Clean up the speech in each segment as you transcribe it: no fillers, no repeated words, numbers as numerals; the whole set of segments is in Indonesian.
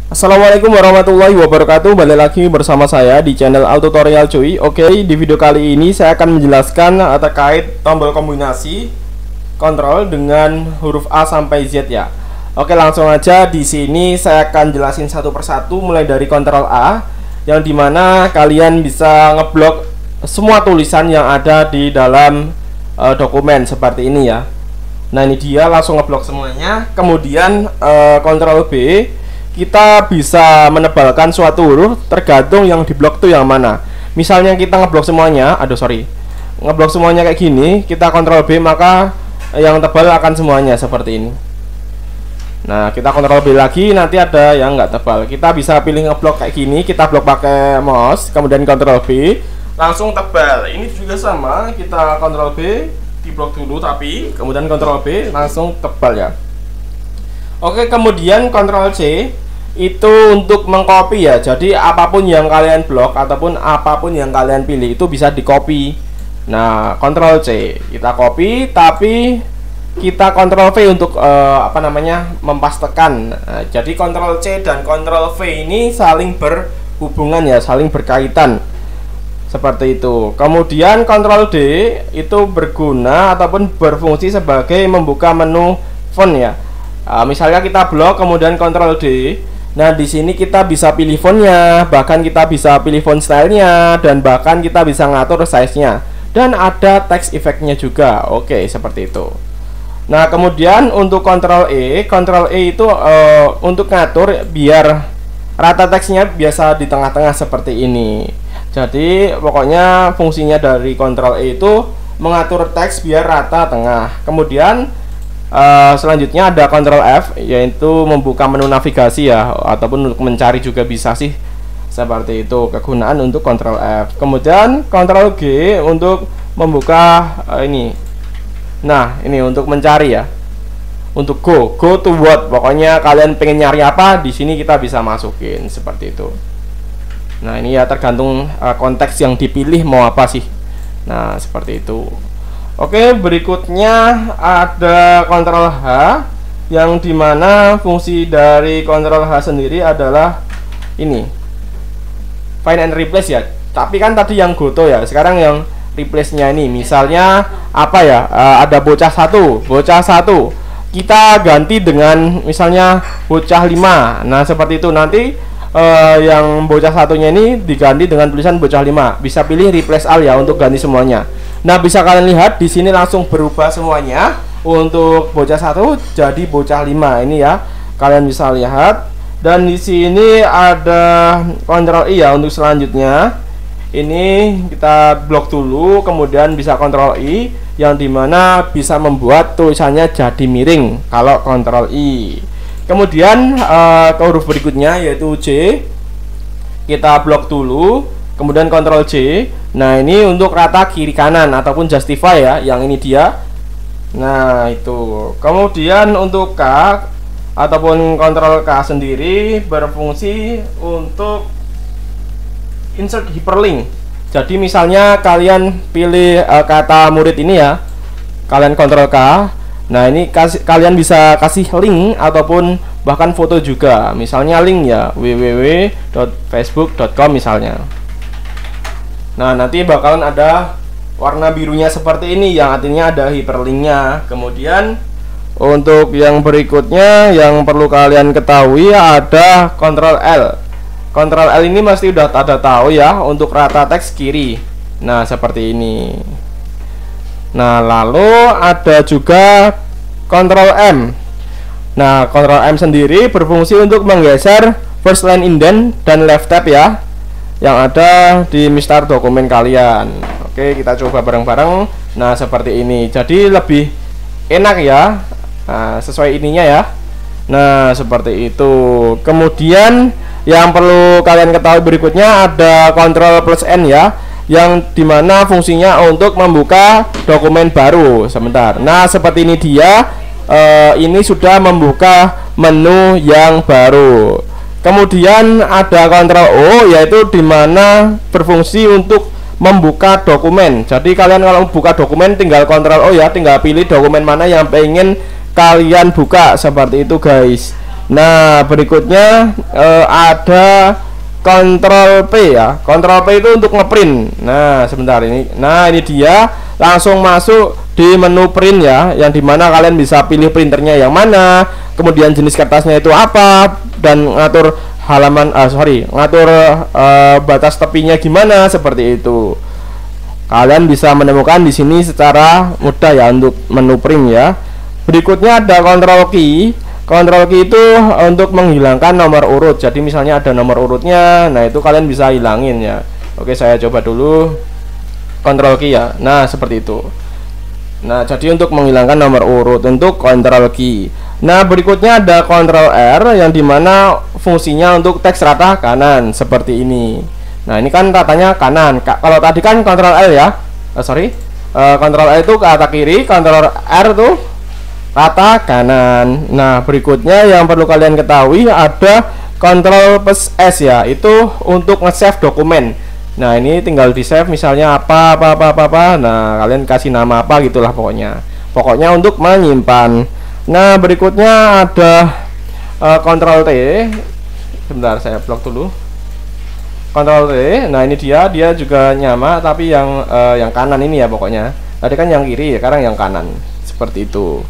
Assalamualaikum warahmatullahi wabarakatuh. Balik lagi bersama saya di channel Tutorial Cuy. Oke, di video kali ini saya akan menjelaskan terkait tombol kombinasi kontrol dengan huruf A sampai Z ya. Oke, langsung aja. Di sini saya akan jelasin satu persatu mulai dari kontrol A, yang dimana kalian bisa ngeblok semua tulisan yang ada di dalam dokumen seperti ini ya. Nah, ini dia, langsung ngeblok semuanya. Kemudian kontrol B, kita bisa menebalkan suatu huruf tergantung yang diblok itu yang mana. Misalnya kita ngeblok semuanya, ngeblok semuanya kayak gini, kita kontrol B, maka yang tebal akan semuanya seperti ini. Nah, kita kontrol B lagi, nanti ada yang nggak tebal. Kita bisa pilih ngeblok kayak gini, kita blok pakai mouse, kemudian kontrol B, langsung tebal. Ini juga sama, kita kontrol B, diblok dulu tapi kemudian kontrol B, langsung tebal ya. Oke, kemudian kontrol C itu untuk mengcopy ya. Jadi apapun yang kalian blok ataupun apapun yang kalian pilih itu bisa di copy. Nah, kontrol C kita copy, tapi kita kontrol V untuk mempastekan. Nah, jadi kontrol C dan kontrol V ini saling berhubungan ya, saling berkaitan seperti itu. Kemudian kontrol D itu berguna ataupun berfungsi sebagai membuka menu font ya. Misalnya kita blok kemudian kontrol D. Nah, di sini kita bisa pilih fontnya, bahkan kita bisa pilih font stylenya, dan bahkan kita bisa ngatur size-nya, dan ada text effect-nya juga. Oke, seperti itu. Nah, kemudian untuk kontrol E itu untuk ngatur biar rata teksnya biasa di tengah-tengah seperti ini. Jadi pokoknya fungsinya dari kontrol E itu mengatur teks biar rata tengah. Kemudian selanjutnya ada kontrol F, yaitu membuka menu navigasi ya, ataupun untuk mencari juga bisa sih, seperti itu kegunaan untuk kontrol F. Kemudian kontrol G untuk membuka ini. Nah, ini untuk mencari ya, untuk go to what. Pokoknya kalian pengen nyari apa, di sini kita bisa masukin seperti itu. Nah, ini ya tergantung konteks yang dipilih mau apa sih. Nah, seperti itu. Oke, berikutnya ada kontrol H, yang dimana fungsi dari kontrol H sendiri adalah ini, find and replace ya. Tapi kan tadi yang goto ya, sekarang yang replace-nya ini. Misalnya apa ya, ada bocah satu, kita ganti dengan misalnya bocah 5. Nah, seperti itu. Nanti yang bocah satunya ini diganti dengan tulisan bocah 5. Bisa pilih replace all ya untuk ganti semuanya. Nah, bisa kalian lihat di sini langsung berubah semuanya. Untuk bocah 1 jadi bocah 5 ini ya. Kalian bisa lihat. Dan di sini ada kontrol I ya untuk selanjutnya. Ini kita blok dulu, kemudian bisa kontrol I, yang dimana bisa membuat tulisannya jadi miring kalau kontrol I. Kemudian ke huruf berikutnya yaitu J, kita blok dulu, kemudian kontrol J. Nah, ini untuk rata kiri kanan ataupun justify ya, yang ini dia. Nah, itu. Kemudian untuk K ataupun kontrol K sendiri berfungsi untuk insert hyperlink. Jadi misalnya kalian pilih kata murid ini ya, kalian kontrol K. Nah, ini kalian bisa kasih link ataupun bahkan foto juga. Misalnya link ya, www.facebook.com misalnya. Nah, nanti bakalan ada warna birunya seperti ini, yang artinya ada hyperlinknya. Kemudian untuk yang berikutnya yang perlu kalian ketahui ada kontrol L. Kontrol L ini pasti udah ada tahu ya, untuk rata teks kiri. Nah, seperti ini. Nah, lalu ada juga kontrol M. Nah, kontrol M sendiri berfungsi untuk menggeser first line indent dan left tab ya, yang ada di mistar dokumen kalian. Oke, kita coba bareng-bareng. Nah, seperti ini. Jadi lebih enak ya. Nah, sesuai ininya ya. Nah, seperti itu. Kemudian yang perlu kalian ketahui berikutnya ada kontrol plus N ya, yang dimana fungsinya untuk membuka dokumen baru. Sebentar. Nah, seperti ini dia. Ini sudah membuka menu yang baru. Kemudian ada kontrol O, yaitu dimana berfungsi untuk membuka dokumen. Jadi kalian kalau buka dokumen tinggal kontrol O ya, tinggal pilih dokumen mana yang pengen kalian buka, seperti itu guys. Nah, berikutnya ada Ctrl P ya. Ctrl P itu untuk ngeprint. Nah, sebentar ini. Nah, ini dia langsung masuk di menu print ya, yang dimana kalian bisa pilih printernya yang mana, kemudian jenis kertasnya itu apa, dan ngatur halaman ngatur batas tepinya gimana, seperti itu. Kalian bisa menemukan di sini secara mudah ya untuk menu print ya. Berikutnya ada Ctrl key. Ctrl key itu untuk menghilangkan nomor urut. Jadi misalnya ada nomor urutnya, nah itu kalian bisa hilangin ya. Oke, saya coba dulu Ctrl key ya. Nah, seperti itu. Nah, jadi untuk menghilangkan nomor urut untuk Ctrl key. Nah, berikutnya ada Ctrl R yang dimana fungsinya untuk teks rata kanan seperti ini. Nah, ini kan ratanya kanan. Kalau tadi kan Ctrl L ya. Ctrl L itu ke arah kiri, Ctrl R tuh rata kanan. Nah, berikutnya yang perlu kalian ketahui ada Ctrl plus S ya, itu untuk nge-save dokumen. Nah, ini tinggal di save misalnya apa. Nah, kalian kasih nama apa gitulah pokoknya untuk menyimpan. Nah, berikutnya ada Ctrl T. Sebentar, saya blok dulu. Ctrl T. Nah, ini dia juga nyama tapi yang kanan ini ya pokoknya. Tadi kan yang kiri ya, sekarang yang kanan. Seperti itu.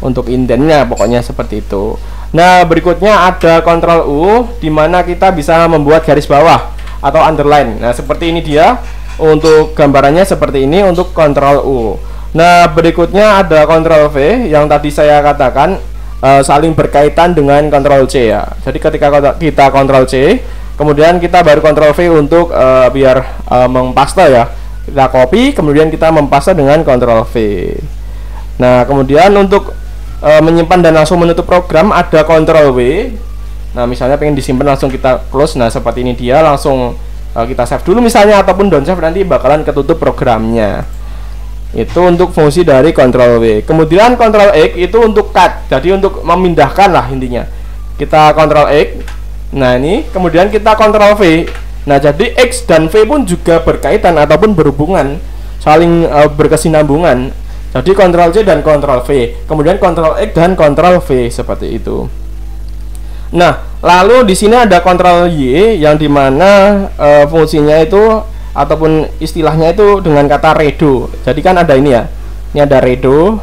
Untuk indennya pokoknya seperti itu. Nah, berikutnya ada Ctrl U, dimana kita bisa membuat garis bawah atau underline. Nah, seperti ini dia untuk gambarannya, seperti ini untuk Ctrl U. Nah, berikutnya ada Ctrl V yang tadi saya katakan saling berkaitan dengan Ctrl C ya. Jadi ketika kita Ctrl C, kemudian kita baru Ctrl V untuk biar mempaste ya. Kita copy, kemudian kita mempaste dengan Ctrl V. Nah, kemudian untuk menyimpan dan langsung menutup program ada Ctrl W. Nah, misalnya pengen disimpan langsung kita close. Nah, seperti ini dia langsung kita save dulu misalnya, ataupun don't save, nanti bakalan ketutup programnya. Itu untuk fungsi dari Ctrl W. Kemudian Ctrl X itu untuk cut, jadi untuk memindahkan lah intinya. Kita Ctrl X. Nah, ini kemudian kita Ctrl V. Nah, jadi X dan V pun juga berkaitan ataupun berhubungan, saling berkesinambungan. Jadi Ctrl C dan Ctrl V, kemudian Ctrl X dan Ctrl V, seperti itu. Nah, lalu di sini ada Ctrl Y yang dimana fungsinya itu ataupun istilahnya itu dengan kata redo. Jadi kan ada ini ya, ini ada redo.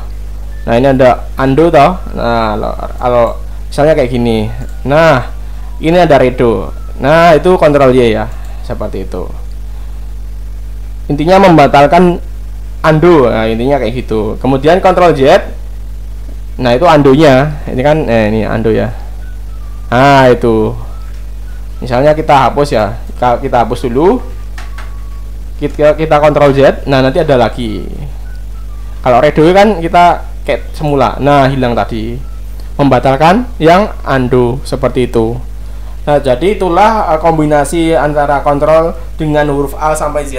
Nah, ini ada undo toh. Nah, kalau misalnya kayak gini, nah ini ada redo. Nah, itu Ctrl Y ya, seperti itu. Intinya membatalkan undo. Nah, intinya kayak gitu. Kemudian Ctrl Z. Nah, itu undo-nya. Ini kan ini undo ya. Nah, itu. Misalnya kita hapus ya. Kita hapus dulu. Kita Ctrl Z. Nah, nanti ada lagi. Kalau redo kan kita kayak semula. Nah, hilang tadi. Membatalkan yang undo, seperti itu. Nah, jadi itulah kombinasi antara Ctrl dengan huruf A sampai Z.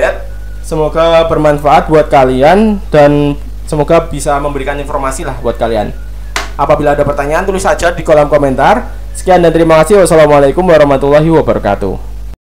Semoga bermanfaat buat kalian dan semoga bisa memberikan informasi lah buat kalian. Apabila ada pertanyaan, tulis saja di kolom komentar. Sekian dan terima kasih. Wassalamualaikum warahmatullahi wabarakatuh.